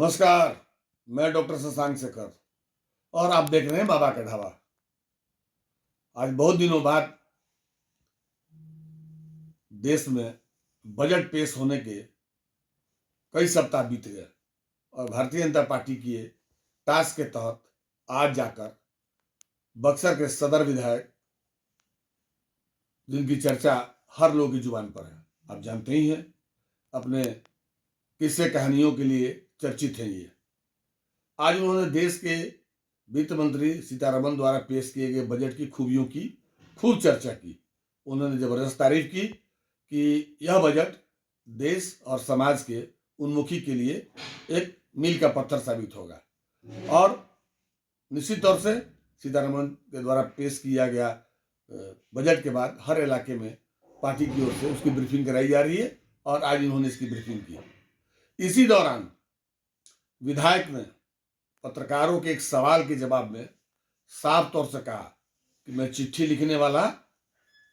नमस्कार। मैं डॉक्टर शशांक शेखर और आप देख रहे हैं बाबा का ढाबा। आज बहुत दिनों बाद देश में बजट पेश होने के कई सप्ताह बीत गए और भारतीय जनता पार्टी की टास्क के तहत आज जाकर बक्सर के सदर विधायक, जिनकी चर्चा हर लोगों की जुबान पर है, आप जानते ही हैं, अपने किस्से कहानियों के लिए चर्चित हैं ये। आज उन्होंने देश के वित्त मंत्री सीतारमण द्वारा पेश किए गए बजट की खूबियों की खूब चर्चा की। उन्होंने जबरदस्त तारीफ की कि यह बजट देश और समाज के उन्मुखी के लिए एक मील का पत्थर साबित होगा और निश्चित तौर से सीतारमण के द्वारा पेश किया गया बजट के बाद हर इलाके में पार्टी की ओर से उसकी ब्रीफिंग कराई जा रही है और आज इन्होंने इसकी ब्रीफिंग की। इसी दौरान विधायक ने पत्रकारों के एक सवाल के जवाब में साफ तौर से कहा कि मैं चिट्ठी लिखने वाला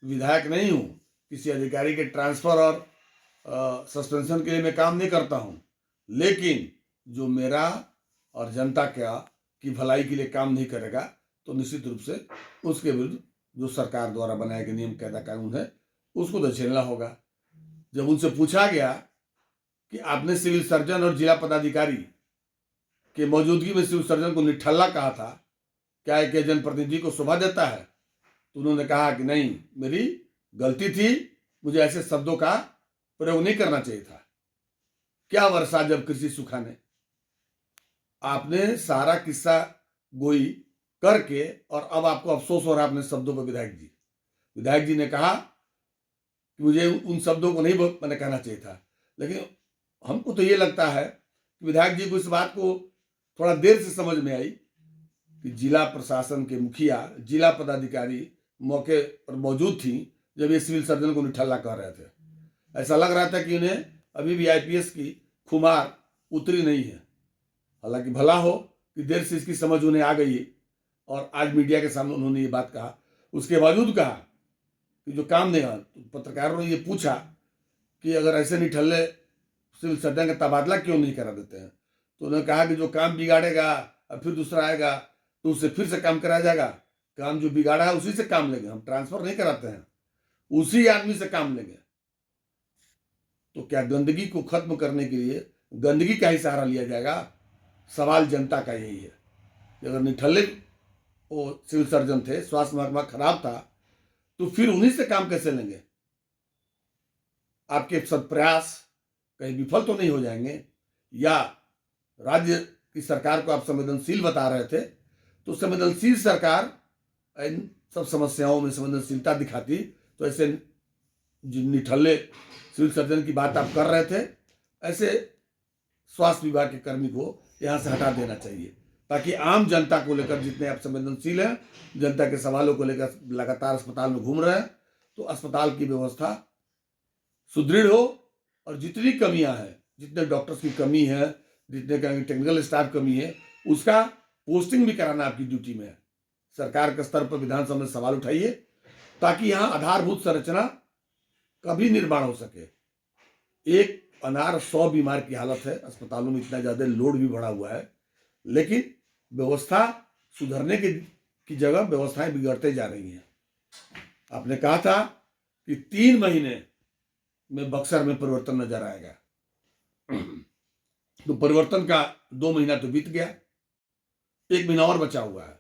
विधायक नहीं हूं, किसी अधिकारी के ट्रांसफर और सस्पेंशन के लिए मैं काम नहीं करता हूं, लेकिन जो मेरा और जनता की भलाई के लिए काम नहीं करेगा तो निश्चित रूप से उसके विरुद्ध जो सरकार द्वारा बनाए गए नियम कायदा कानून है उसको तो झेलना होगा। जब उनसे पूछा गया कि आपने सिविल सर्जन और जिला पदाधिकारी के मौजूदगी में सिविल सर्जन को निठल्ला कहा था, क्या एक जनप्रतिनिधि को शोभा देता है, तो उन्होंने कहा कि नहीं, मेरी गलती थी, मुझे ऐसे शब्दों का प्रयोग नहीं करना चाहिए था। क्या वर्षा जब कृषि सुखाने, आपने सारा किस्सा गोई करके और अब आपको अफसोस हो रहा है अपने शब्दों पर। विधायक जी ने कहा कि मुझे उन शब्दों को नहीं मैंने कहना चाहिए था, लेकिन हमको तो ये लगता है कि विधायक जी को इस बात को थोड़ा देर से समझ में आई कि जिला प्रशासन के मुखिया, जिला पदाधिकारी मौके पर मौजूद थी जब ये सिविल सर्जन को निठल्ला कह रहे थे। ऐसा लग रहा था कि उन्हें अभी भी आईपीएस की खुमार उतरी नहीं है। हालांकि भला हो कि देर से इसकी समझ उन्हें आ गई और आज मीडिया के सामने उन्होंने ये बात कहा। उसके बावजूद कहा कि जो काम नहीं, पत्रकारों ने ये पूछा कि अगर ऐसे निठल्ले सिविल सर्जन का तबादला क्यों नहीं करा देते हैं, तो उन्होंने कहा कि जो काम बिगाड़ेगा और फिर दूसरा आएगा तो उससे फिर से काम कराया जाएगा। काम जो बिगाड़ा है उसी से काम लेंगे, हम ट्रांसफर नहीं कराते हैं, उसी आदमी से काम लेंगे। तो क्या गंदगी को खत्म करने के लिए गंदगी का ही सहारा लिया जाएगा? सवाल जनता का यही है कि अगर निठल्ले वो सिविल सर्जन थे, स्वास्थ्य महकमा खराब था, तो फिर उन्हीं से काम कैसे लेंगे? आपके सब प्रयास कहीं विफल तो नहीं हो जाएंगे? या राज्य की सरकार को आप संवेदनशील बता रहे थे, तो संवेदनशील सरकार इन सब समस्याओं में संवेदनशीलता दिखाती, तो ऐसे निठल्ले सिविल सर्जन की बात आप कर रहे थे, ऐसे स्वास्थ्य विभाग के कर्मी को यहाँ से हटा देना चाहिए, ताकि आम जनता को लेकर, जितने आप संवेदनशील हैं, जनता के सवालों को लेकर लगातार अस्पताल में घूम रहे हैं, तो अस्पताल की व्यवस्था सुदृढ़ हो और जितनी कमियां हैं, जितने डॉक्टर्स की कमी है, जितने टेक्निकल स्टाफ कमी है, उसका पोस्टिंग भी कराना आपकी ड्यूटी में है। सरकार के स्तर पर विधानसभा में सवाल उठाइए ताकि यहाँ आधारभूत संरचना का भी निर्माण हो सके। एक अनार 100 बीमार की हालत है, अस्पतालों में इतना ज्यादा लोड भी बढ़ा हुआ है, लेकिन व्यवस्था सुधरने की जगह व्यवस्थाएं बिगड़ते जा रही हैं। आपने कहा था कि 3 महीने में बक्सर में परिवर्तन नजर आएगा, तो परिवर्तन का 2 महीना तो बीत गया, 1 महीना और बचा हुआ है।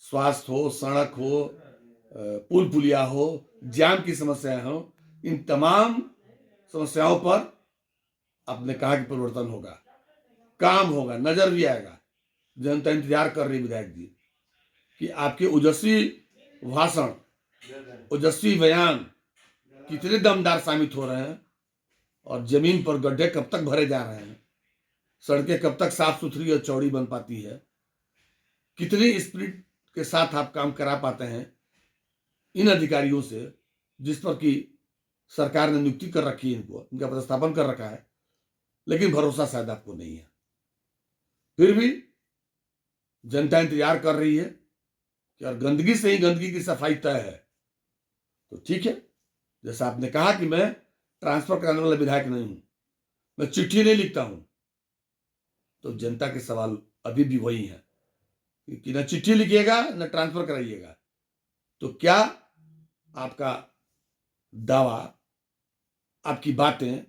स्वास्थ्य हो, सड़क हो, पुल पुलिया हो, जाम की समस्याएं हो, इन तमाम समस्याओं पर आपने कहा कि परिवर्तन होगा, काम होगा, नजर भी आएगा। जनता इंतजार कर रही विधायक जी कि आपके ओजस्वी भाषण, ओजस्वी बयान कितने दमदार साबित हो रहे हैं और जमीन पर गड्ढे कब तक भरे जा रहे हैं, सड़कें कब तक साफ सुथरी और चौड़ी बन पाती है, कितनी स्पिरिट के साथ आप काम करा पाते हैं इन अधिकारियों से, जिस पर कि सरकार ने नियुक्ति कर रखी है, इनको, इनका प्रतिस्थापन कर रखा है, लेकिन भरोसा शायद आपको नहीं है। फिर भी जनता इंतजार कर रही है कि अगर गंदगी से ही गंदगी की सफाई तय है तो ठीक है। जैसा आपने कहा कि मैं ट्रांसफर कराने वाला विधायक नहीं हूं, मैं चिट्ठी नहीं लिखता हूं, तो जनता के सवाल अभी भी वही है कि न चिट्ठी लिखिएगा न ट्रांसफर कराइएगा। तो क्या आपका दावा, आपकी बातें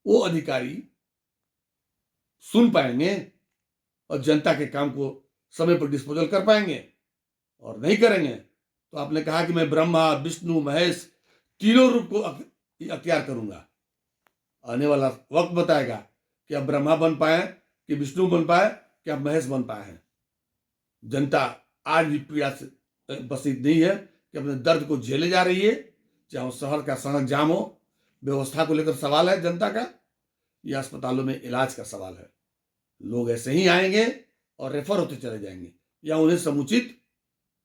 वो अधिकारी सुन पाएंगे और जनता के काम को समय पर डिस्पोजल कर पाएंगे? और नहीं करेंगे तो आपने कहा कि मैं ब्रह्मा विष्णु महेश तीनों रूप को अख्तियार करूंगा। आने वाला वक्त बताएगा कि आप ब्रह्मा बन पाए, कि विष्णु बन पाए, कि आप महेश बन पाए हैं। जनता आज भी पीड़ा से बसित नहीं है कि अपने दर्द को झेले जा रही है, चाहे शहर का सड़क जाम हो, व्यवस्था को लेकर सवाल है जनता का, या अस्पतालों में इलाज का सवाल है। लोग ऐसे ही आएंगे और रेफर होते चले जाएंगे, या उन्हें समुचित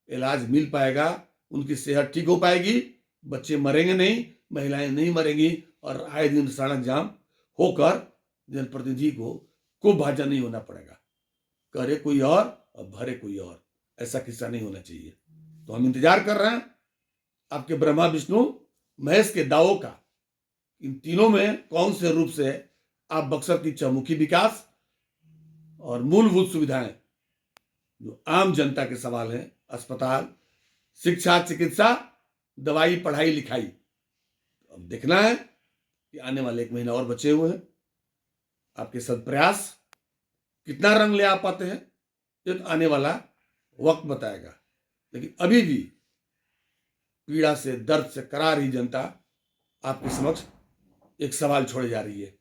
इलाज मिल पाएगा, उनकी सेहत ठीक हो पाएगी, बच्चे मरेंगे नहीं, महिलाएं नहीं मरेंगी, और आए दिन सड़क जाम होकर जनप्रतिनिधि को भाजन नहीं होना पड़ेगा। करे कोई और भरे कोई और, ऐसा किस्सा नहीं होना चाहिए। तो हम इंतजार कर रहे हैं आपके ब्रह्मा विष्णु महेश के दावों का। इन तीनों में कौन से रूप से आप बक्सर की चहुमुखी विकास और मूलभूत सुविधाएं जो आम जनता के सवाल हैं, अस्पताल, शिक्षा, चिकित्सा, दवाई, पढ़ाई लिखाई, अब देखना है कि आने वाले 1 महीना और बचे हुए हैं, आपके सब प्रयास कितना रंग ले आ पाते हैं, ये तो आने वाला वक्त बताएगा। लेकिन अभी भी पीड़ा से, दर्द से करा रही जनता आपके समक्ष एक सवाल छोड़े जा रही है।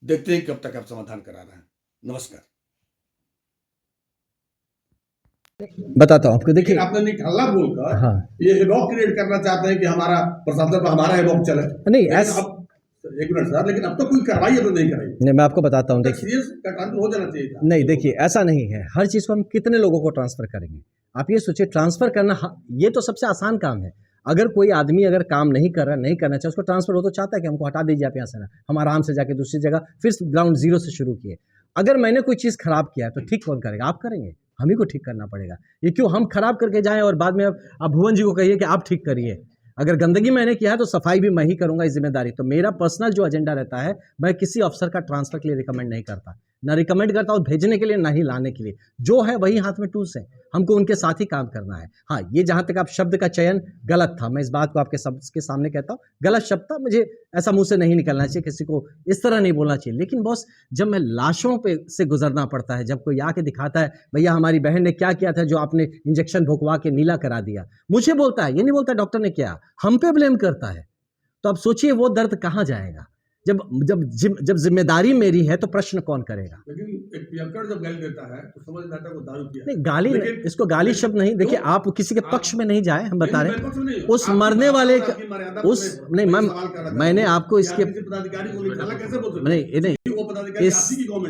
देखते हैं कब तक आप समाधान करा रहे हैं। नमस्कार। बताता हूँ आपको। देखिए, आपने निकाला बोलकर हाँ, ये हिबॉक क्रिएट करना चाहते हैं कि हमारा प्रशासन पर हमारा हिबॉक चले। नहीं ऐसा, एक मिनट सर, लेकिन अब तक कोई कार्रवाई अब नहीं कराई। नहीं, मैं आपको बताता हूँ। देखिए, हो जाना चाहिए था। नहीं, देखिए ऐसा नहीं है। हर चीज़ को हम कितने लोगों को ट्रांसफ़र करेंगे? आप ये सोचिए, ट्रांसफ़र करना ये तो सबसे आसान काम है। अगर कोई आदमी अगर काम नहीं कर रहा, नहीं करना चाहिए, उसको ट्रांसफ़र हो तो चाहता है कि हमको हटा दीजिए आप यहाँ से ना, हम आराम से जाके दूसरी जगह फिर ग्राउंड जीरो से शुरू किए। अगर मैंने कोई चीज़ खराब किया है तो ठीक कौन करेगा? आप करेंगे, हम ही को ठीक करना पड़ेगा। ये क्यों हम खराब करके जाएं और बाद में आप भुवन जी को कहिए कि आप ठीक करिए? अगर गंदगी मैंने किया है तो सफाई भी मैं ही करूंगा, इस जिम्मेदारी। तो मेरा पर्सनल जो एजेंडा रहता है, मैं किसी अफसर का ट्रांसफर के लिए रिकमेंड नहीं करता, ना रिकमेंड करता हूँ भेजने के लिए, ना ही लाने के लिए। जो है वही हाथ में टूल्स है, हमको उनके साथ ही काम करना है। हाँ, ये जहाँ तक आप शब्द का चयन गलत था, मैं इस बात को आपके सबके सामने कहता हूँ, गलत शब्द था, मुझे ऐसा मुंह से नहीं निकलना चाहिए, किसी को इस तरह नहीं बोलना चाहिए। लेकिन बॉस, जब मैं लाशों पे से गुजरना पड़ता है, जब कोई आके दिखाता है भैया हमारी बहन ने क्या किया था जो आपने इंजेक्शन भुकवा के नीला करा दिया, मुझे बोलता है, ये नहीं बोलता डॉक्टर ने किया, हम पे ब्लेम करता है, तो अब सोचिए वो दर्द कहाँ जाएगा? जब जब जब जिम्मेदारी मेरी है तो प्रश्न कौन करेगा? लेकिन एक पियक्कड़ जब गाली देता है तो समझ में आता है वो दारू पिया। नहीं, गाली, इसको गाली शब्द नहीं। देखिए, आप किसी के पक्ष में नहीं जाए, हम बता रहे हैं उस मरने वाले उस नहीं, मैंने आपको इसके नहीं,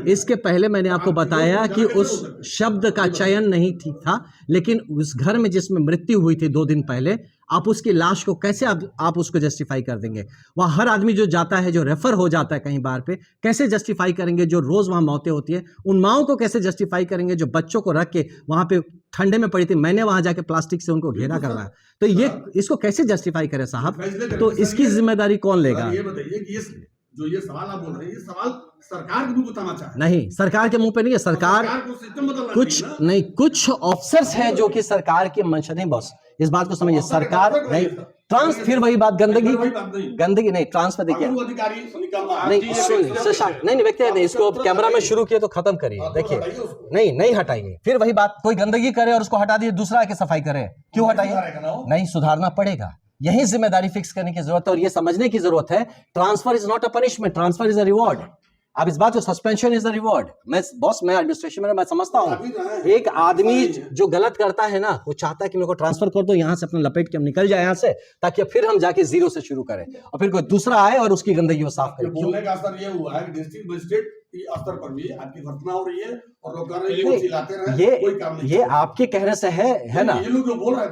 इसके पहले मैंने आपको बताया कि उस शब्द का चयन नहीं ठीक था, लेकिन उस घर में जिसमें मृत्यु हुई थी 2 दिन पहले, आप उसकी लाश को कैसे आप उसको जस्टिफाई कर देंगे? वहाँ हर आदमी जो जाता है, जो रेफर हो जाता है कहीं बार पे, कैसे जस्टिफाई करेंगे? जो रोज वहाँ मौतें होती है, उन माओं को कैसे जस्टिफाई करेंगे जो बच्चों को रख के वहाँ पे ठंडे में पड़ी थी? मैंने वहाँ जाके प्लास्टिक से उनको घेरा करवाया, तो ये इसको कैसे जस्टिफाई करे साहब? तो इसकी जिम्मेदारी कौन लेगा? ये बताइए कि जो ये सवाल आप बोल रहे हैं, ये सवाल सरकार के मुंह पे तमाचा है। नहीं, सरकार के मुंह पे नहीं है। सरकार कुछ नहीं, कुछ ऑफिसर्स हैं जो कि सरकार के मंशा नहीं। बॉस, इस बात को समझिए, सरकार नहीं ट्रांस, फिर वही बात, गंदगी नहीं, ट्रांसफर। देखिए नहीं, शशांक नहीं, व्यक्ति नहीं, इसको कैमरा में शुरू किए तो खत्म करिए। देखिए, नहीं हटाइए, फिर वही बात, कोई गंदगी करे और उसको हटा दिए, दूसरा आके सफाई करे, क्यों हटाइए? नहीं, सुधारना पड़ेगा, यही जिम्मेदारी फिक्स करने की जरूरत है, और ये समझने की जरूरत है, transfer is not a punishment, transfer is a reward. अब इस बात को, सस्पेंशन इज अ रिवॉर्ड। मैं एडमिनिस्ट्रेशन में मैं समझता हूँ, एक आदमी जो गलत करता है ना, वो चाहता है कि मेरे को ट्रांसफर कर दो, यहाँ से अपना लपेट के हम निकल जाए यहाँ से, ताकि फिर हम जाके जीरो से शुरू करें और फिर कोई दूसरा आए और उसकी गंदगी वो साफ करे। बोलने का असर ये हुआ है कि डिस्ट्रिक्ट मजिस्ट्रेट स्तर पर भी आपकी घटना हो रही है और लोग कह रहे हैं चिल्लाते रहे, कोई काम नहीं। ये आपके कहने से है ना? ये लोग जो बोल रहे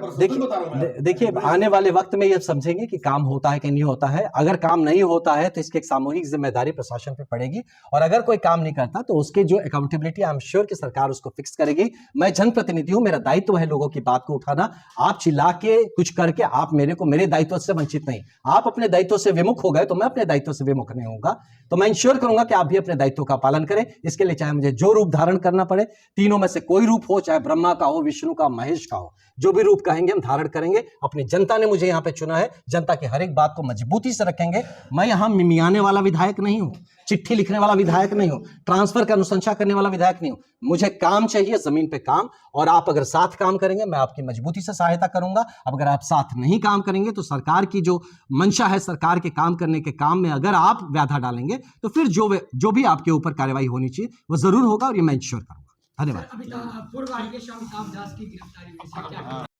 हैं, देखिए आने वाले वक्त में ये समझेंगे कि काम होता है कि नहीं होता है। अगर काम नहीं होता है तो इसकी एक सामूहिक जिम्मेदारी प्रशासन पे पड़ेगी, और अगर कोई काम नहीं करता तो उसके जो अकाउंटेबिलिटी, आई एम श्योर कि सरकार उसको फिक्स करेगी। मैं जनप्रतिनिधि हूं, मेरा दायित्व है लोगों की बात को उठाना। आप चिल्ला के कुछ करके आप मेरे दायित्व से वंचित नहीं। आप अपने दायित्व से विमुख हो गए तो मैं अपने दायित्व से विमुख नहीं होऊंगा। तो मैं इंश्योर करूंगा कि आप भी अपने दायित्व का पालन करें। इसके लिए चाहे मुझे जो रूप धारण करना पड़े, तीनों में से कोई रूप हो, चाहे ब्रह्मा का हो, विष्णु का, महेश का हो, जो भी रूप कहेंगे हम धारण करेंगे। अपनी जनता ने मुझे यहाँ पे चुना है, जनता की हर एक बात को मजबूती से रखेंगे। मैं यहाँ मिमियाने वाला विधायक नहीं हूँ, चिट्ठी लिखने वाला विधायक नहीं हूँ, ट्रांसफर का अनुशंसा करने वाला विधायक नहीं हूँ। मुझे काम चाहिए, जमीन पे काम, और आप अगर साथ काम करेंगे मैं आपकी मजबूती से सहायता करूंगा। अब अगर आप साथ नहीं काम करेंगे तो सरकार की जो मंशा है, सरकार के काम करने के काम में अगर आप व्याधा डालेंगे तो फिर जो भी आपके ऊपर कार्रवाई होनी चाहिए वो जरूर होगा, और ये मैं इंश्योर करूंगा। धन्यवाद। पूर्व आईएएस अमिताभ दास की गिरफ्तारी हुई, क्या